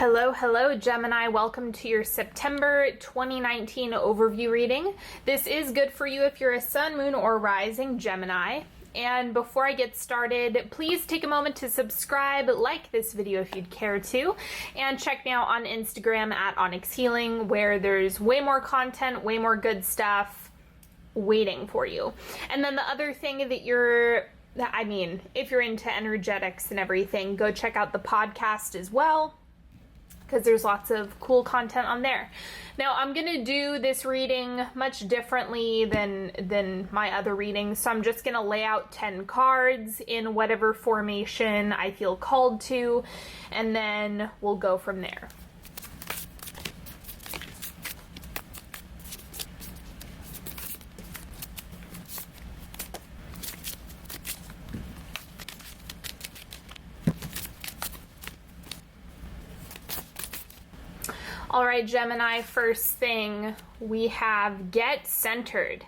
Hello, Gemini. Welcome to your September 2019 overview reading. This is good for you if you're a sun, moon, or rising Gemini. And before I get started, please take a moment to subscribe, like this video if you'd care to, and check me out on Instagram at Onyx Healing, where there's way more content, way more good stuff waiting for you. And then the other thing that if you're into energetics and everything, go check out the podcast as well, because there's lots of cool content on there. Now, I'm going to do this reading much differently than my other readings, so I'm just going to lay out 10 cards in whatever formation I feel called to, and then we'll go from there. All right, Gemini, first thing we have get centered.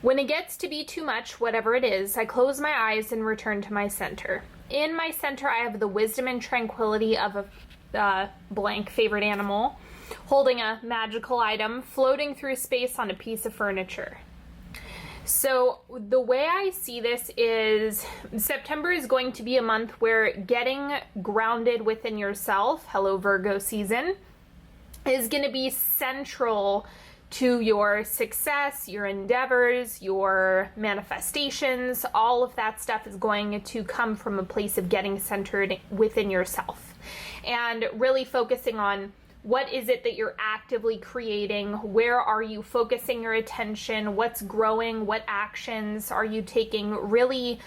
When it gets to be too much, whatever it is, I close my eyes and return to my center. In my center, I have the wisdom and tranquility of a blank favorite animal, holding a magical item, floating through space on a piece of furniture. So the way I see this is September is going to be a month where getting grounded within yourself, hello Virgo season, is going to be central to your success, your endeavors, your manifestations. All of that stuff is going to come from a place of getting centered within yourself and really focusing on what is it that you're actively creating? Where are you focusing your attention? What's growing? What actions are you taking? Really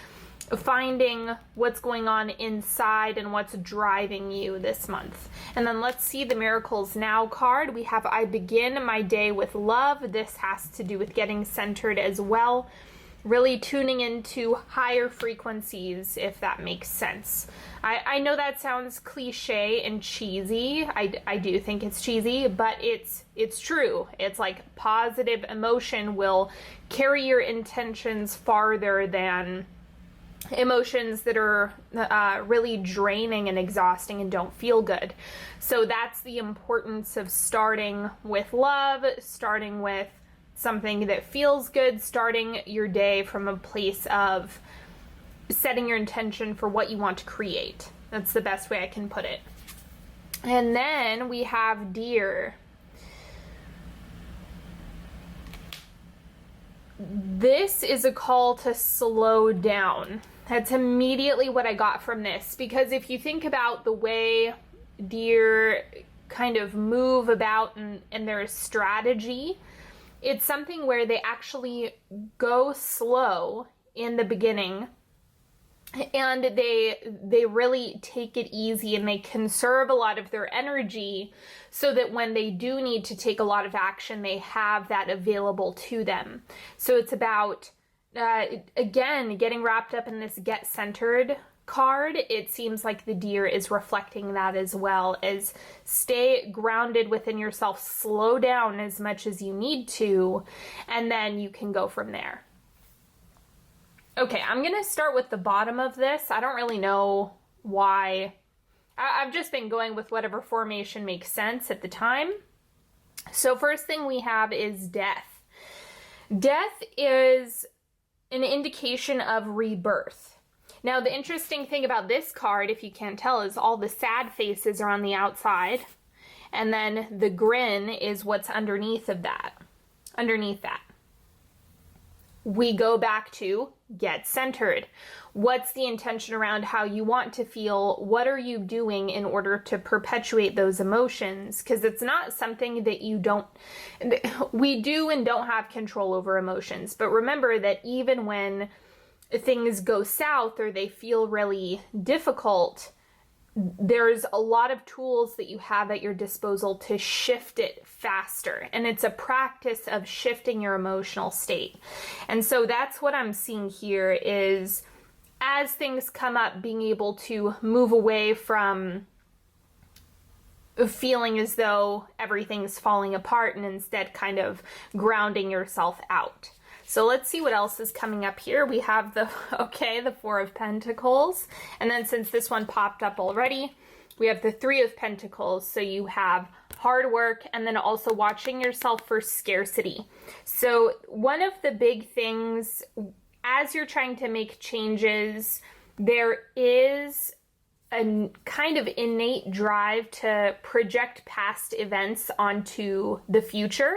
finding what's going on inside and what's driving you this month. And then let's see the Miracles Now card. We have I begin my day with love. This has to do with getting centered as well. Really tuning into higher frequencies, if that makes sense. I know that sounds cliche and cheesy. I do think it's cheesy, but it's true. It's like positive emotion will carry your intentions farther than emotions that are really draining and exhausting and don't feel good. So that's the importance of starting with love, starting with something that feels good, starting your day from a place of setting your intention for what you want to create. That's the best way I can put it. And then we have Deer. This is a call to slow down. That's immediately what I got from this, because if you think about the way deer kind of move about and their strategy, it's something where they actually go slow in the beginning and they really take it easy and they conserve a lot of their energy so that when they do need to take a lot of action, they have that available to them. So it's about, again, getting wrapped up in this get centered card. It seems like the deer is reflecting that as well, as stay grounded within yourself, slow down as much as you need to, and then you can go from there. Okay, I'm going to start with the bottom of this. I don't really know why. I've just been going with whatever formation makes sense at the time. So first thing we have is death. Death is an indication of rebirth. Now, the interesting thing about this card, if you can't tell, is all the sad faces are on the outside, and then the grin is what's underneath that. We go back to get centered. What's the intention around how you want to feel? What are you doing in order to perpetuate those emotions? Because it's not something that we do and don't have control over emotions. But remember that even when things go south or they feel really difficult, there's a lot of tools that you have at your disposal to shift it faster. And it's a practice of shifting your emotional state. And so that's what I'm seeing here is as things come up, being able to move away from feeling as though everything's falling apart and instead kind of grounding yourself out. So let's see what else is coming up here. We have the Four of Pentacles. And then since this one popped up already, We have the Three of Pentacles, so you have hard work and then also watching yourself for scarcity. So one of the big things as you're trying to make changes, there is a kind of innate drive to project past events onto the future.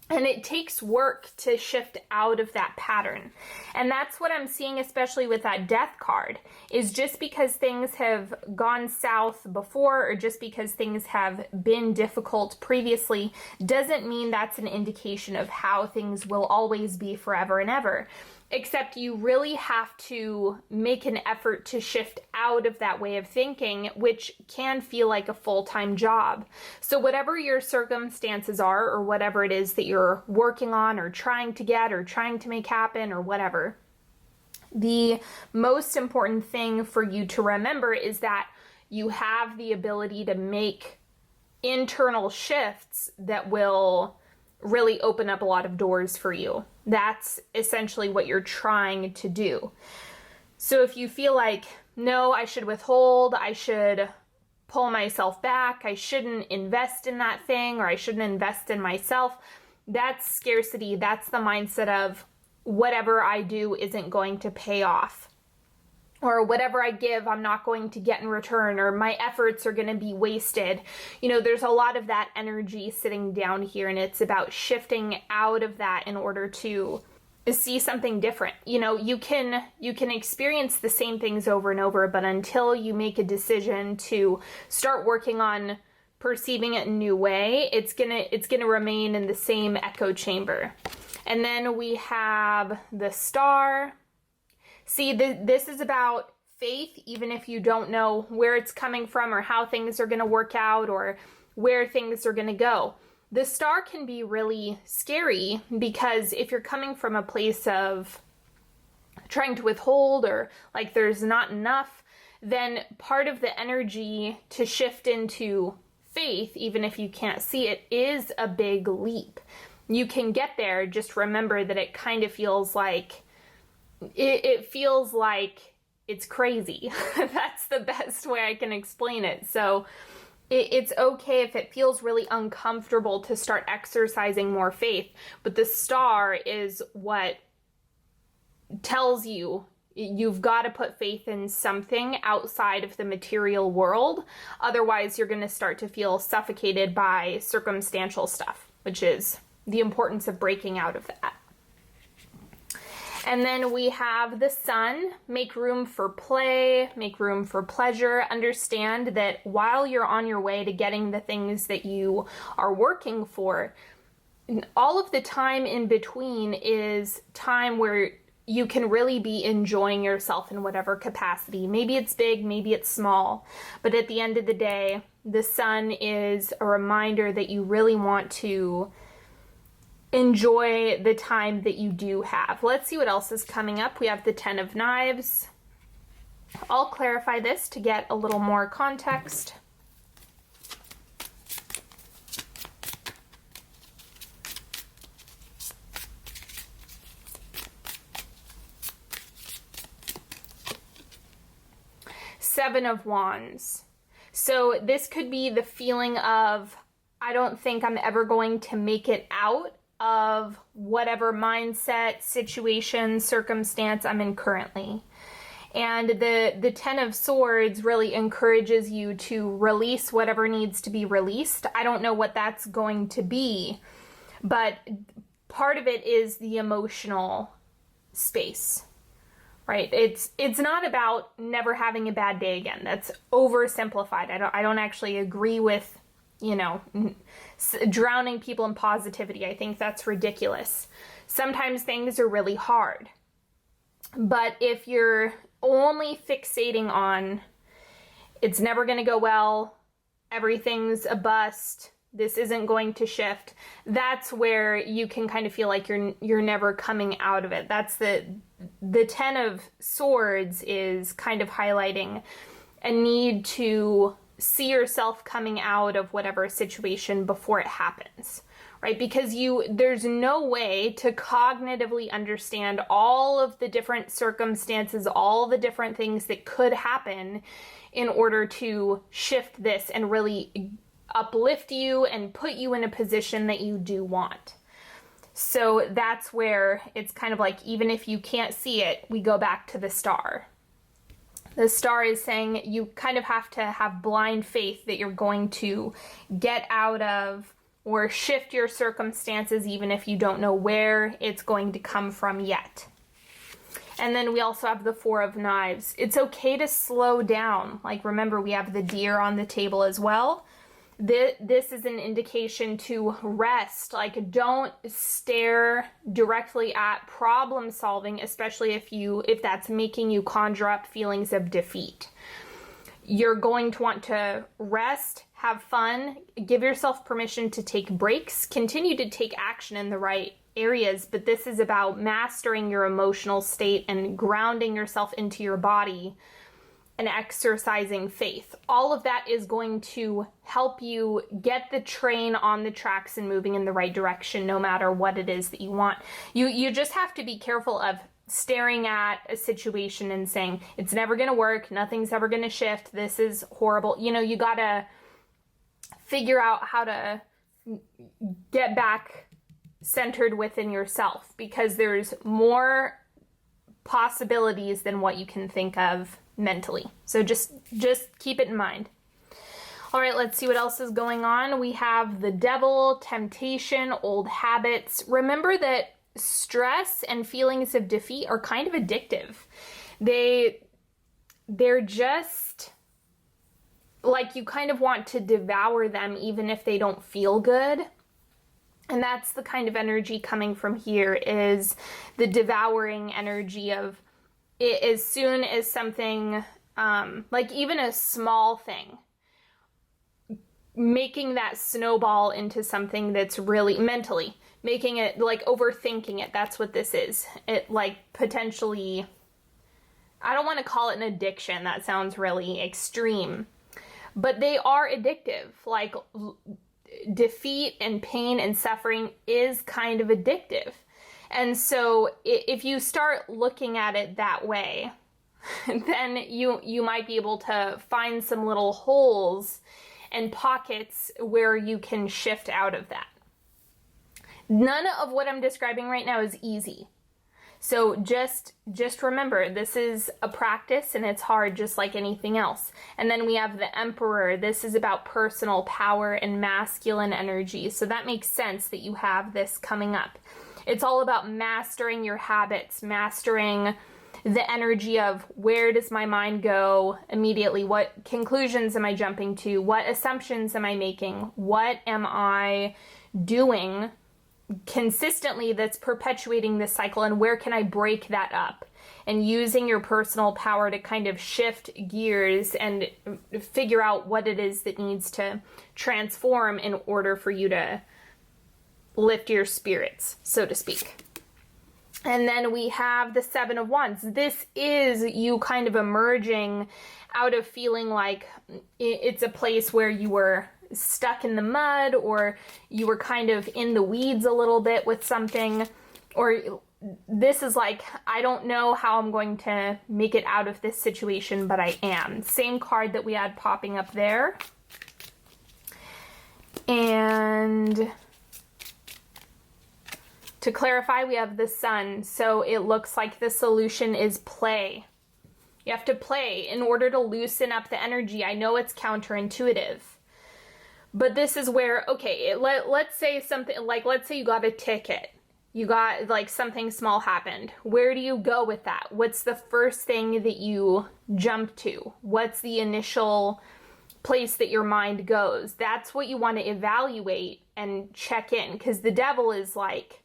And it takes work to shift out of that pattern. And that's what I'm seeing, especially with that Death card, is just because things have gone south before or just because things have been difficult previously doesn't mean that's an indication of how things will always be forever and ever. Except you really have to make an effort to shift out of that way of thinking, which can feel like a full-time job. So whatever your circumstances are, or whatever it is that you're working on or trying to get or trying to make happen or whatever, the most important thing for you to remember is that you have the ability to make internal shifts that will really open up a lot of doors for you. That's essentially what you're trying to do. So if you feel like, no, I should withhold, I should pull myself back, I shouldn't invest in that thing, or I shouldn't invest in myself, that's scarcity. That's the mindset of whatever I do isn't going to pay off. Or whatever I give, I'm not going to get in return, or my efforts are going to be wasted. You know, there's a lot of that energy sitting down here, and it's about shifting out of that in order to see something different. You know, you can experience the same things over and over, but until you make a decision to start working on perceiving it in a new way, it's gonna remain in the same echo chamber. And then we have the Star. See, this is about faith, even if you don't know where it's coming from or how things are going to work out or where things are going to go. The Star can be really scary because if you're coming from a place of trying to withhold or like there's not enough, then part of the energy to shift into faith, even if you can't see it, is a big leap. You can get there, just remember that it kind of feels like it feels like it's crazy. That's the best way I can explain it. So it's okay if it feels really uncomfortable to start exercising more faith, but the Star is what tells you you've got to put faith in something outside of the material world. Otherwise, you're going to start to feel suffocated by circumstantial stuff, which is the importance of breaking out of that. And then we have the Sun. Make room for play, make room for pleasure. Understand that while you're on your way to getting the things that you are working for, all of the time in between is time where you can really be enjoying yourself in whatever capacity. Maybe it's big, maybe it's small. But at the end of the day, the Sun is a reminder that you really want to enjoy the time that you do have. Let's see what else is coming up. We have the Ten of Knives. I'll clarify this to get a little more context. Seven of Wands. So this could be the feeling of, I don't think I'm ever going to make it out of whatever mindset, situation, circumstance I'm in currently. And the Ten of Swords really encourages you to release whatever needs to be released. I don't know what that's going to be, but part of it is the emotional space, right? It's not about never having a bad day again. That's oversimplified. I don't actually agree with, you know, drowning people in positivity. I think that's ridiculous. Sometimes things are really hard. But if you're only fixating on it's never going to go well, everything's a bust, this isn't going to shift, that's where you can kind of feel like you're never coming out of it. That's the Ten of Swords is kind of highlighting a need to see yourself coming out of whatever situation before it happens, right? Because there's no way to cognitively understand all of the different circumstances, all the different things that could happen in order to shift this and really uplift you and put you in a position that you do want. So that's where it's kind of like, even if you can't see it, we go back to the star. The star is saying you kind of have to have blind faith that you're going to get out of or shift your circumstances, even if you don't know where it's going to come from yet. And then we also have the Four of Knives. It's okay to slow down. Like, remember, we have the deer on the table as well. This is an indication to rest. Like, don't stare directly at problem solving, especially if that's making you conjure up feelings of defeat. You're going to want to rest, have fun, give yourself permission to take breaks, continue to take action in the right areas, but this is about mastering your emotional state and grounding yourself into your body and exercising faith. All of that is going to help you get the train on the tracks and moving in the right direction, no matter what it is that you want. You just have to be careful of staring at a situation and saying, it's never gonna work, nothing's ever gonna shift, this is horrible. You know, you gotta figure out how to get back centered within yourself, because there's more possibilities than what you can think of mentally. So just keep it in mind. All right, let's see what else is going on. We have the devil, temptation, old habits. Remember that stress and feelings of defeat are kind of addictive. They're just like, you kind of want to devour them even if they don't feel good. And that's the kind of energy coming from here, is the devouring energy of it. As soon as something, like even a small thing, making that snowball into something that's really mentally, making it like overthinking it. That's what this is. It like potentially, I don't want to call it an addiction. That sounds really extreme, but they are addictive. Like, defeat and pain and suffering is kind of addictive. And so if you start looking at it that way, then you might be able to find some little holes and pockets where you can shift out of that. None of what I'm describing right now is easy. So just remember, this is a practice and it's hard, just like anything else. And then we have the Emperor. This is about personal power and masculine energy. So that makes sense that you have this coming up. It's all about mastering your habits, mastering the energy of, where does my mind go immediately? What conclusions am I jumping to? What assumptions am I making? What am I doing consistently that's perpetuating this cycle, and where can I break that up? And using your personal power to kind of shift gears and figure out what it is that needs to transform in order for you to lift your spirits, so to speak. And then we have the Seven of Wands. This is you kind of emerging out of feeling like it's a place where you were stuck in the mud, or you were kind of in the weeds a little bit with something, or this is like, I don't know how I'm going to make it out of this situation, but I am. Same card that we had popping up there. And to clarify, we have the Sun. So it looks like the solution is play. You have to play in order to loosen up the energy. I know it's counterintuitive, but this is where, okay, let's say something, like, let's say you got a ticket. You got, like, something small happened. Where do you go with that? What's the first thing that you jump to? What's the initial place that your mind goes? That's what you want to evaluate and check in, because the devil is like,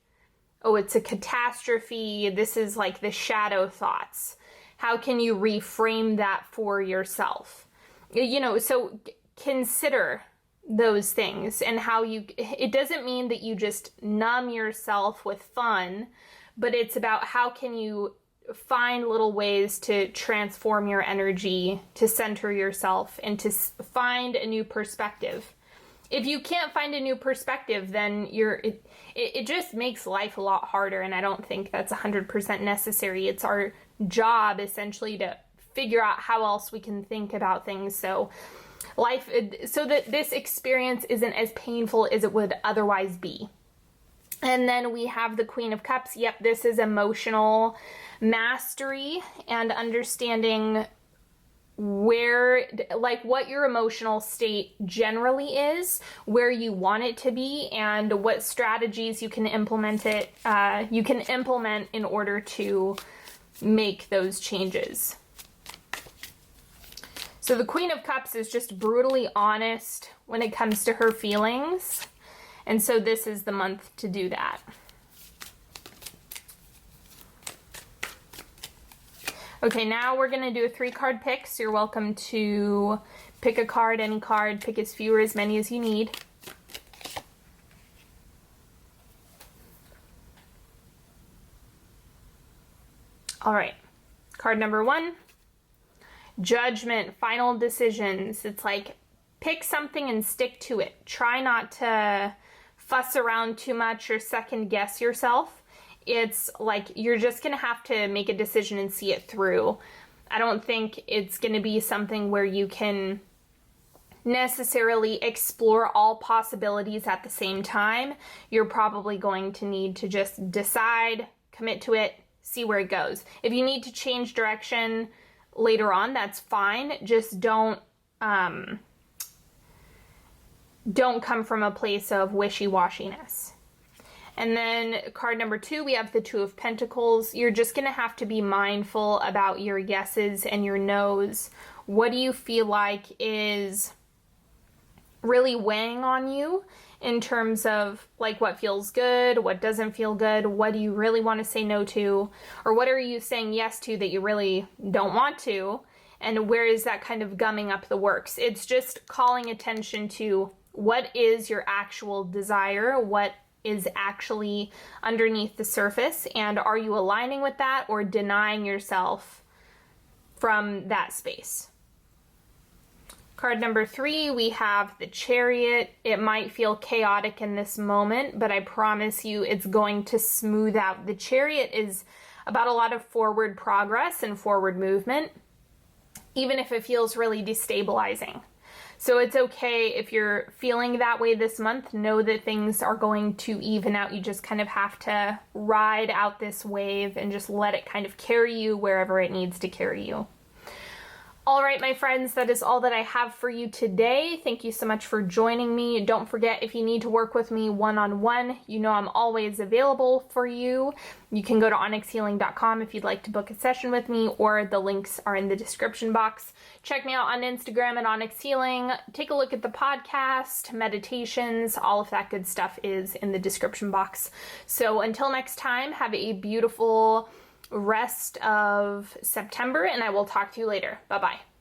oh, it's a catastrophe. This is like the shadow thoughts. How can you reframe that for yourself? You know, so consider those things and how you, it doesn't mean that you just numb yourself with fun, but it's about how can you find little ways to transform your energy, to center yourself, and to find a new perspective. If you can't find a new perspective, then it just makes life a lot harder, and I don't think that's 100% necessary. It's our job, essentially, to figure out how else we can think about things so that this experience isn't as painful as it would otherwise be. And then we have the Queen of Cups. Yep, this is emotional mastery and understanding where, like, what your emotional state generally is, where you want it to be, and what strategies you can implement in order to make those changes. So the Queen of Cups is just brutally honest when it comes to her feelings. And so this is the month to do that. Okay, now we're going to do a 3-card pick. So you're welcome to pick a card, any card, pick as few or as many as you need. All right, card number 1. Judgment, final decisions. It's like, pick something and stick to it. Try not to fuss around too much or second guess yourself. It's like you're just going to have to make a decision and see it through. I don't think it's going to be something where you can necessarily explore all possibilities at the same time. You're probably going to need to just decide, commit to it, see where it goes. If you need to change direction later on, that's fine. Just don't come from a place of wishy-washiness. And then card number 2, we have the 2 of Pentacles. You're just going to have to be mindful about your yeses and your nos. What do you feel like is really weighing on you in terms of like what feels good, what doesn't feel good, what do you really want to say no to, or what are you saying yes to that you really don't want to, and where is that kind of gumming up the works? It's just calling attention to what is your actual desire, what is actually underneath the surface, and are you aligning with that or denying yourself from that space? Card number 3, we have the Chariot. It might feel chaotic in this moment, but I promise you it's going to smooth out. The Chariot is about a lot of forward progress and forward movement, even if it feels really destabilizing. So it's okay if you're feeling that way this month. Know that things are going to even out. You just kind of have to ride out this wave and just let it kind of carry you wherever it needs to carry you. All right, my friends, that is all that I have for you today. Thank you so much for joining me. Don't forget, if you need to work with me one-on-one, you know I'm always available for you. You can go to onyxhealing.com if you'd like to book a session with me, or the links are in the description box. Check me out on Instagram at Onyx Healing. Take a look at the podcast, meditations, all of that good stuff is in the description box. So until next time, have a beautiful rest of September, and I will talk to you later. Bye-bye.